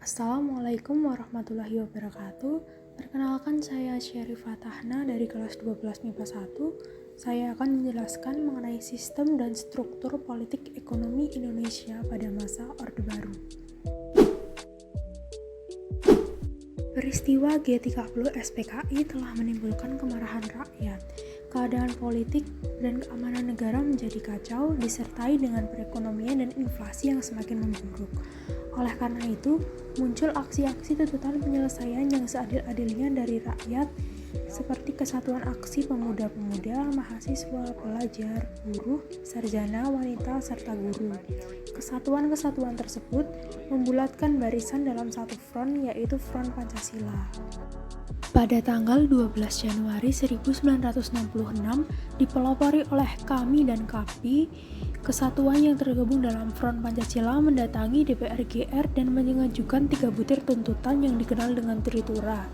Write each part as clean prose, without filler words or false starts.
Assalamualaikum warahmatullahi wabarakatuh. Perkenalkan, saya Syarifah Tahna dari kelas 12 MIPA 1. Saya akan menjelaskan mengenai sistem dan struktur politik ekonomi Indonesia pada masa Orde Baru. Peristiwa G30 SPKI telah menimbulkan kemarahan rakyat. Keadaan politik dan keamanan negara menjadi kacau, disertai dengan perekonomian dan inflasi yang semakin memburuk. Oleh karena itu, muncul aksi-aksi tuntutan penyelesaian yang seadil-adilnya dari rakyat, seperti Kesatuan Aksi Pemuda-Pemuda, Mahasiswa, Pelajar, Buruh, Sarjana, Wanita, serta Guru. Kesatuan-kesatuan tersebut membulatkan barisan dalam satu front, yaitu Front Pancasila. Pada tanggal 12 Januari 1966, dipelopori oleh KAMI dan KAPI, kesatuan yang tergabung dalam Front Pancasila mendatangi DPR GR dan mengajukan 3 butir tuntutan yang dikenal dengan Tritura.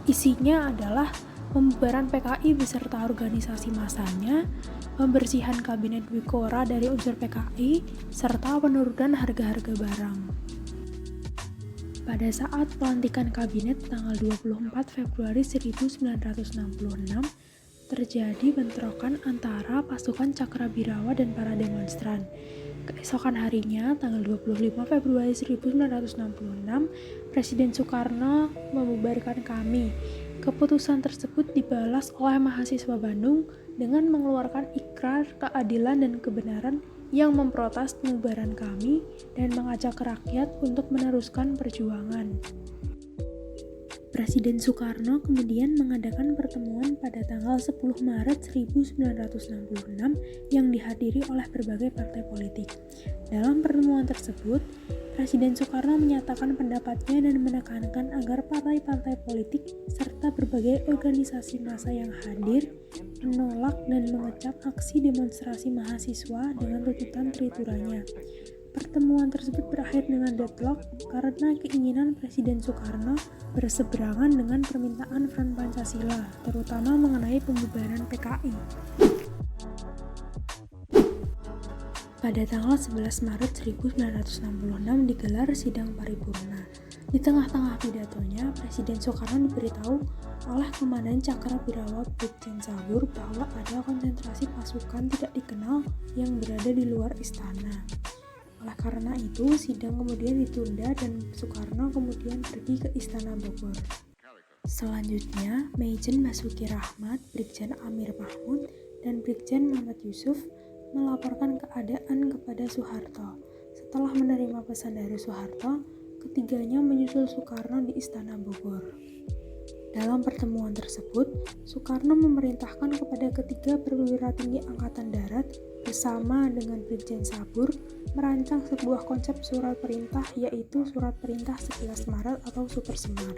Isinya adalah pembubaran PKI beserta organisasi massanya, pembersihan Kabinet Wikora dari unsur PKI, serta penurunan harga-harga barang. Pada saat pelantikan kabinet tanggal 24 Februari 1966, terjadi bentrokan antara pasukan Cakrabirawa dan para demonstran. Keesokan harinya, tanggal 25 Februari 1966, Presiden Soekarno membubarkan KAMI. Keputusan tersebut dibalas oleh mahasiswa Bandung dengan mengeluarkan Ikrar Keadilan dan Kebenaran yang memprotes pembubaran KAMI dan mengajak rakyat untuk meneruskan perjuangan. Presiden Soekarno kemudian mengadakan pertemuan pada tanggal 10 Maret 1966 yang dihadiri oleh berbagai partai politik. Dalam pertemuan tersebut, Presiden Soekarno menyatakan pendapatnya dan menekankan agar partai-partai politik serta berbagai organisasi massa yang hadir menolak dan mengecam aksi demonstrasi mahasiswa dengan tuntutan Trituranya. Pertemuan tersebut berakhir dengan deadlock karena keinginan Presiden Soekarno berseberangan dengan permintaan Front Pancasila, terutama mengenai pembubaran PKI. Pada tanggal 11 Maret 1966 digelar sidang paripurna. Di tengah-tengah pidatonya, Presiden Soekarno diberitahu oleh Komandan Cakrabirawa Brigjen Sabur bahwa ada konsentrasi pasukan tidak dikenal yang berada di luar istana. Oleh karena itu, sidang kemudian ditunda dan Soekarno kemudian pergi ke Istana Bogor. Selanjutnya, Maijen Basuki Rahmat, Brigjen Amir Mahmud, dan Brigjen Muhammad Yusuf melaporkan keadaan kepada Soeharto. Setelah menerima pesan dari Soeharto, ketiganya menyusul Soekarno di Istana Bogor. Dalam pertemuan tersebut, Soekarno memerintahkan kepada ketiga perwira tinggi Angkatan Darat bersama dengan Brigjen Sabur merancang sebuah konsep surat perintah, yaitu Surat Perintah 11 Maret atau Super Semar.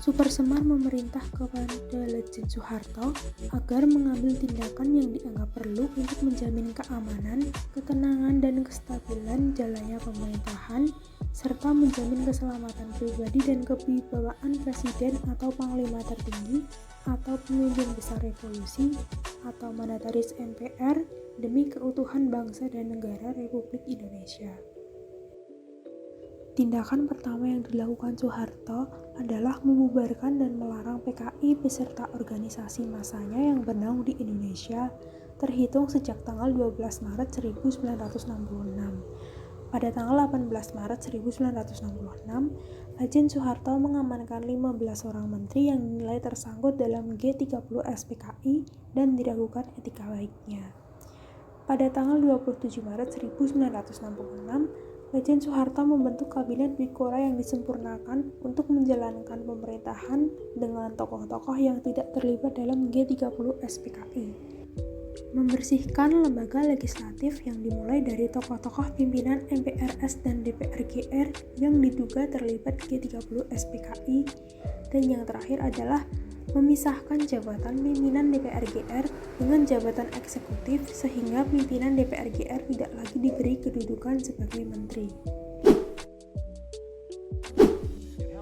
Super Semar memerintah kepada Letjen Soeharto agar mengambil tindakan yang dianggap perlu untuk menjamin keamanan, ketenangan, dan kestabilan jalannya pemerintahan, serta menjamin keselamatan pribadi dan kewibawaan Presiden atau Panglima tertinggi atau pemimpin besar revolusi atau mandataris MPR demi keutuhan bangsa dan negara Republik Indonesia. Tindakan pertama yang dilakukan Soeharto adalah membubarkan dan melarang PKI beserta organisasi massanya yang bernaung di Indonesia terhitung sejak tanggal 12 Maret 1966. Pada tanggal 18 Maret 1966, Letjen Soeharto mengamankan 15 orang menteri yang dinilai tersangkut dalam G30 SPKI dan diragukan etika baiknya. Pada tanggal 27 Maret 1966, Letjen Soeharto membentuk Kabinet Wikora yang disempurnakan untuk menjalankan pemerintahan dengan tokoh-tokoh yang tidak terlibat dalam G30 SPKI. Membersihkan lembaga legislatif yang dimulai dari tokoh-tokoh pimpinan MPRS dan DPR GR yang diduga terlibat G30 SPKI, dan yang terakhir adalah memisahkan jabatan pimpinan DPR GR dengan jabatan eksekutif sehingga pimpinan DPR GR tidak lagi diberi kedudukan sebagai menteri.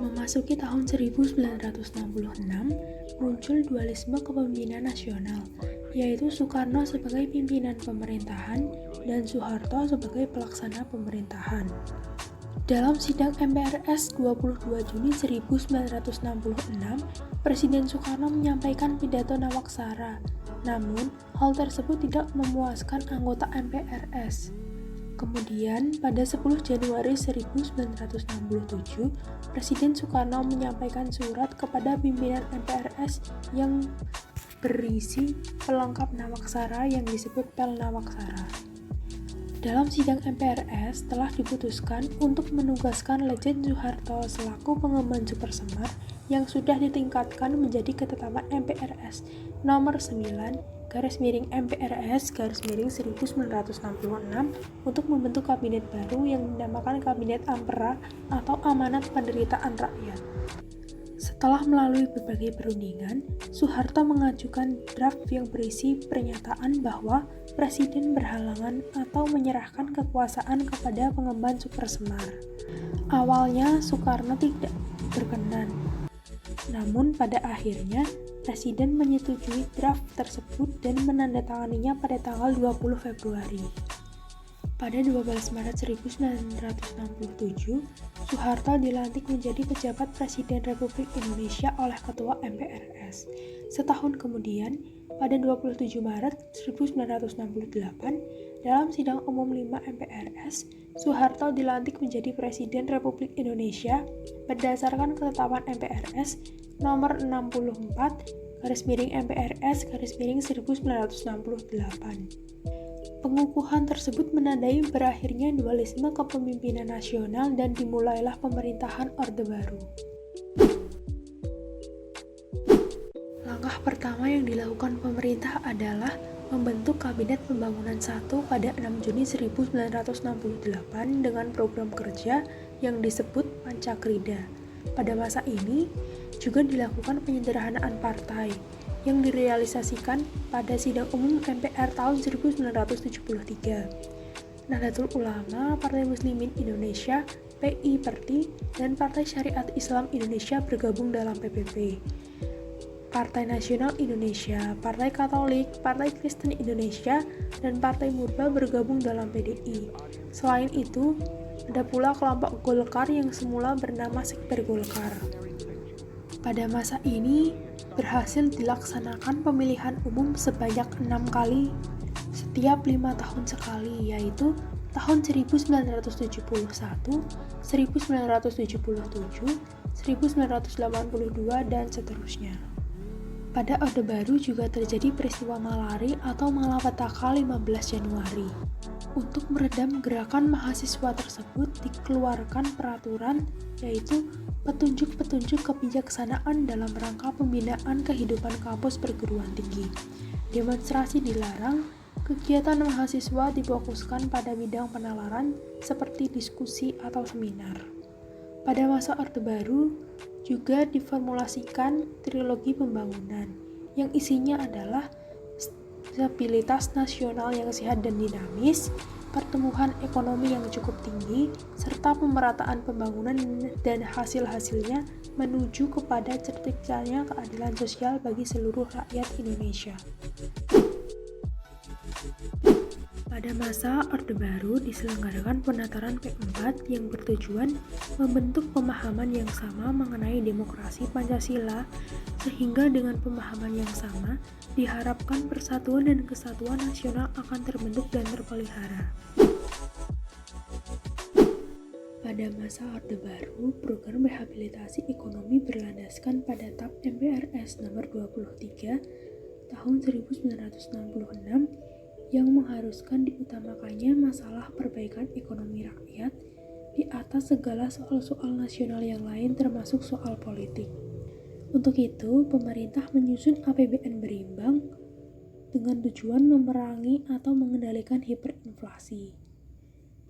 Memasuki tahun 1966, muncul dualisme kepemimpinan nasional, yaitu Soekarno sebagai pimpinan pemerintahan dan Soeharto sebagai pelaksana pemerintahan. Dalam sidang MPRS 22 Juni 1966, Presiden Soekarno menyampaikan pidato Nawaksara. Namun, hal tersebut tidak memuaskan anggota MPRS. Kemudian, pada 10 Januari 1967, Presiden Soekarno menyampaikan surat kepada pimpinan MPRS yang berisi pelengkap Nawaksara yang disebut Pel Nawaksara. Dalam sidang MPRS telah diputuskan untuk menugaskan Lejen Soeharto selaku pengemban Super Semar yang sudah ditingkatkan menjadi ketetapan MPRS nomor 9/MPRS/1966 untuk membentuk kabinet baru yang dinamakan Kabinet Ampera atau Amanat Penderitaan Rakyat. Setelah melalui berbagai perundingan, Soeharto mengajukan draft yang berisi pernyataan bahwa Presiden berhalangan atau menyerahkan kekuasaan kepada pengemban Super Semar. Awalnya Soekarno tidak berkenan, namun pada akhirnya Presiden menyetujui draft tersebut dan menandatanganinya pada tanggal 20 Februari. Pada 12 Maret 1967, Soeharto dilantik menjadi pejabat Presiden Republik Indonesia oleh Ketua MPRS. Setahun kemudian, pada 27 Maret 1968, dalam sidang umum 5 MPRS, Soeharto dilantik menjadi Presiden Republik Indonesia berdasarkan ketetapan MPRS nomor 64/MPRS/1968. Pengukuhan tersebut menandai berakhirnya dualisme kepemimpinan nasional dan dimulailah pemerintahan Orde Baru. Langkah pertama yang dilakukan pemerintah adalah membentuk Kabinet Pembangunan I pada 6 Juni 1968 dengan program kerja yang disebut Pancakrida. Pada masa ini juga dilakukan penyederhanaan partai yang direalisasikan pada sidang umum MPR tahun 1973. Nahdlatul Ulama, Partai Muslimin Indonesia, PI Perti, dan Partai Syariat Islam Indonesia bergabung dalam PPP. Partai Nasional Indonesia, Partai Katolik, Partai Kristen Indonesia, dan Partai Murba bergabung dalam PDI. Selain itu, ada pula kelompok Golkar yang semula bernama Sekber Golkar. Pada masa ini, berhasil dilaksanakan pemilihan umum sebanyak 6 kali setiap 5 tahun sekali, yaitu tahun 1971, 1977, 1982, dan seterusnya. Pada Orde Baru juga terjadi peristiwa Malari atau Malapetaka 15 Januari. Untuk meredam gerakan mahasiswa tersebut dikeluarkan peraturan, yaitu petunjuk-petunjuk kebijaksanaan dalam rangka pembinaan kehidupan kampus perguruan tinggi. Demonstrasi dilarang, kegiatan mahasiswa difokuskan pada bidang penalaran seperti diskusi atau seminar. Pada masa Orde Baru juga diformulasikan trilogi pembangunan yang isinya adalah stabilitas nasional yang sehat dan dinamis, pertumbuhan ekonomi yang cukup tinggi, serta pemerataan pembangunan dan hasil-hasilnya menuju kepada terciptanya keadilan sosial bagi seluruh rakyat Indonesia. Pada masa Orde Baru diselenggarakan penataran P4 yang bertujuan membentuk pemahaman yang sama mengenai demokrasi Pancasila, sehingga dengan pemahaman yang sama diharapkan persatuan dan kesatuan nasional akan terbentuk dan terpelihara. Pada masa Orde Baru, program rehabilitasi ekonomi berlandaskan pada TAP MPRS nomor 23 tahun 1966 yang mengharuskan diutamakannya masalah perbaikan ekonomi rakyat di atas segala soal-soal nasional yang lain termasuk soal politik. Untuk itu, pemerintah menyusun APBN berimbang dengan tujuan memerangi atau mengendalikan hiperinflasi.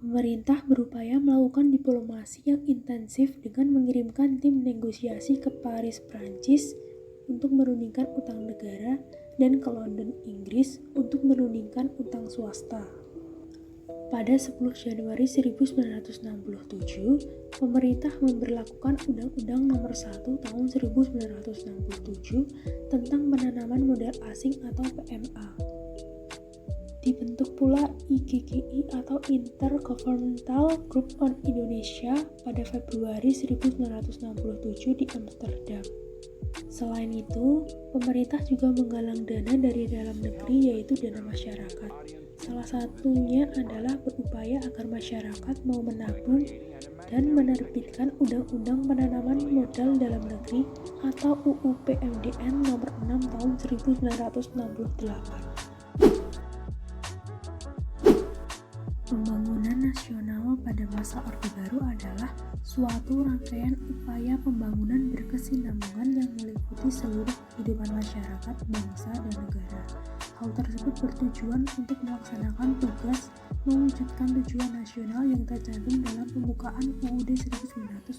Pemerintah berupaya melakukan diplomasi yang intensif dengan mengirimkan tim negosiasi ke Paris, Prancis untuk menurunkan utang negara dan ke London, Inggris untuk menurunkan utang swasta. Pada 10 Januari 1967, pemerintah memberlakukan Undang-Undang Nomor 1 Tahun 1967 tentang penanaman modal asing atau PMA. Dibentuk pula IGGI atau Intergovernmental Group on Indonesia pada Februari 1967 di Amsterdam. Selain itu, pemerintah juga menggalang dana dari dalam negeri yaitu dana masyarakat. Salah satunya adalah berupaya agar masyarakat mau menabung dan menerbitkan Undang-Undang Penanaman Modal Dalam Negeri atau UU PMDN nomor 6 tahun 1968. Pembangunan nasional pada masa Orde Baru adalah suatu rangkaian upaya pembangunan berkesinambungan yang meliputi seluruh kehidupan masyarakat, bangsa, dan negara. Hal tersebut bertujuan untuk melaksanakan tugas mewujudkan tujuan nasional yang tercantum dalam pembukaan UUD 1945.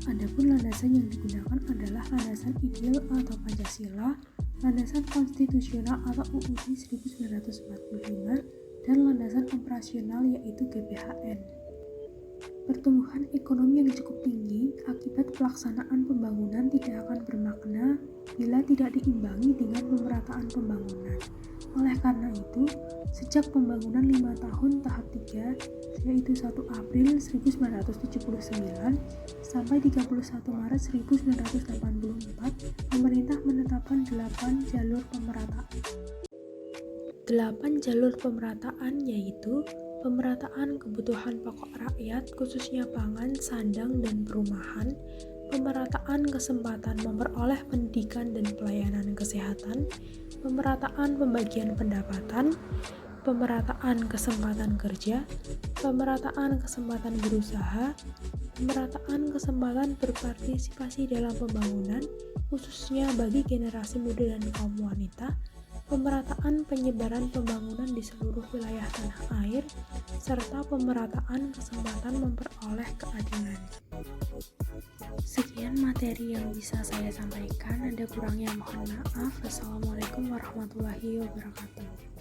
Adapun landasan yang digunakan adalah landasan ideal atau Pancasila, landasan konstitusional atau UUD 1945, dan landasan operasional yaitu GBHN. Pertumbuhan ekonomi yang cukup tinggi akibat pelaksanaan pembangunan tidak akan bermakna bila tidak diimbangi dengan pemerataan pembangunan. Oleh karena itu, sejak pembangunan 5 tahun tahap 3 yaitu 1 April 1979 sampai 31 Maret 1984, pemerintah menetapkan 8 jalur pemerataan. 8 jalur pemerataan yaitu pemerataan kebutuhan pokok rakyat khususnya pangan, sandang, dan perumahan, pemerataan kesempatan memperoleh pendidikan dan pelayanan kesehatan, pemerataan pembagian pendapatan, pemerataan kesempatan kerja, pemerataan kesempatan berusaha, pemerataan kesempatan berpartisipasi dalam pembangunan khususnya bagi generasi muda dan kaum wanita, pemerataan penyebaran pembangunan di seluruh wilayah tanah air, serta pemerataan kesempatan memperoleh keadilan. Sekian materi yang bisa saya sampaikan, ada kurangnya mohon maaf. Wassalamualaikum warahmatullahi wabarakatuh.